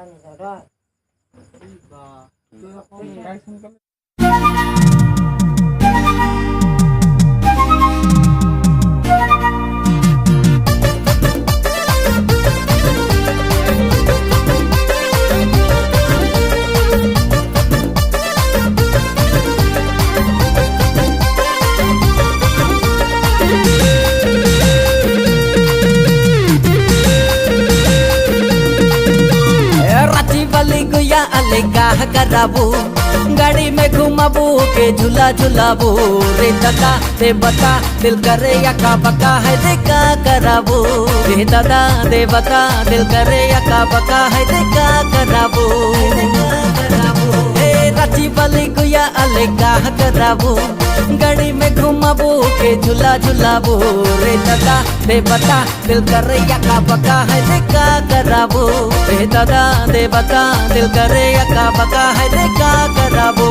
Ani darat. काह कराबू गाड़ी में घुमाबू के झूला झूलाबू रे दादा दे बता दिल करे या का बका है रे का कराबू रे दादा दे बता दिल करे या का बका है रे का कराबू राची वाली गुया अले काह कराबू गाड़ी में घुमाबू के झूला झूलाबू रे दादा दे बता दिल करे या का बका है रे का कराबू रे दादा दे बता दिल करे या का बका है रे का कराबू।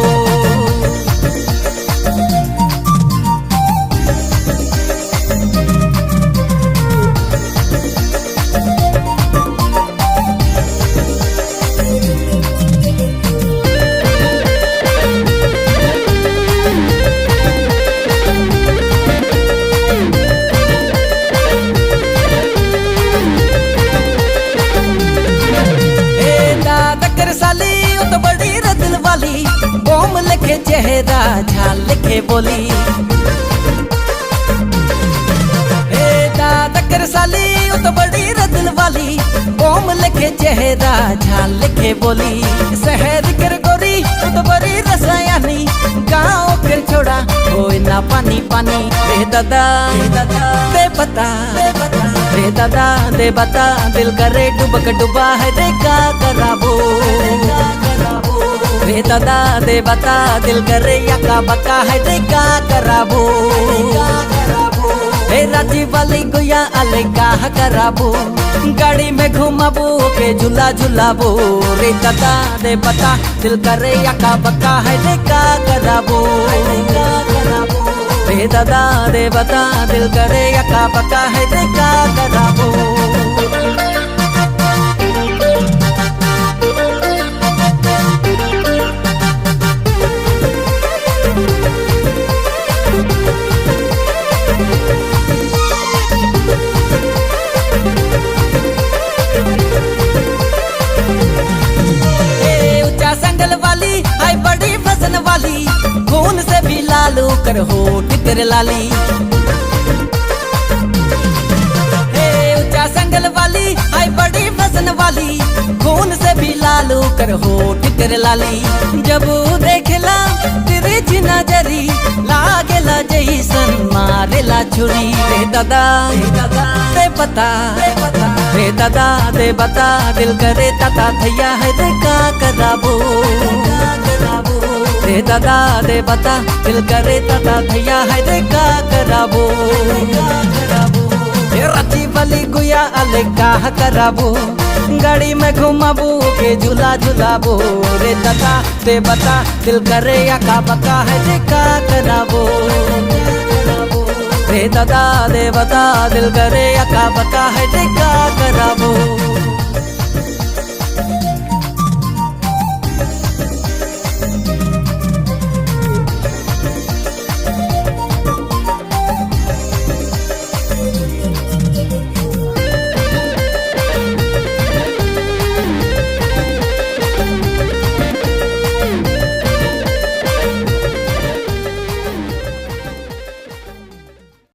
तो बड़ी रदिल वाली बोम लिखे चेहरा झाल लिखे बोली दादा कर साली तो बड़ी रदिल वाली बोम लिखे चेहरा झाल लिखे बोली शहर कर गोरी तो बड़ी रसायनी गाँव कर छोड़ा होए ना पानी पानी रे दादा दे बता रे दादा दे बता दिल करे डुबक डुबा है रे का कराबो रे दादा दे बता दिल करे या का बका है रे का कराबो हे राजी वाली गुया अले का कराबो गाड़ी में घुमाबो के झूला झूलाबो रे दादा दे बता दिल करे या का बका है रे का कराबो रे दादा दे बता दिल करे या का बका है रे का कराबो। ऊंचा संगल वाली आई बड़ी फसन वाली खून से भी लालू कर होठ कर लाली ऊंचा संगल वाली आई बड़ी फसन वाली खून से भी लालू कर होठ कर लाली जब देखला तेरे नजरी लागेला जैसन मारेला छुरी रे दादा दे बता रे दादा दे बता दिल करे ताता थैया है रे का कराबो रे दादा दे बता दिल करे ताता थैया है रे का कराबो राची वाली गुया अले का कराबो गाड़ी में घुमाबू के झूला झूलाबो रे दादा दे बता दिल करे या का बका है रे का कराबो रे दादा दे बता दिल करे या का बका है रे का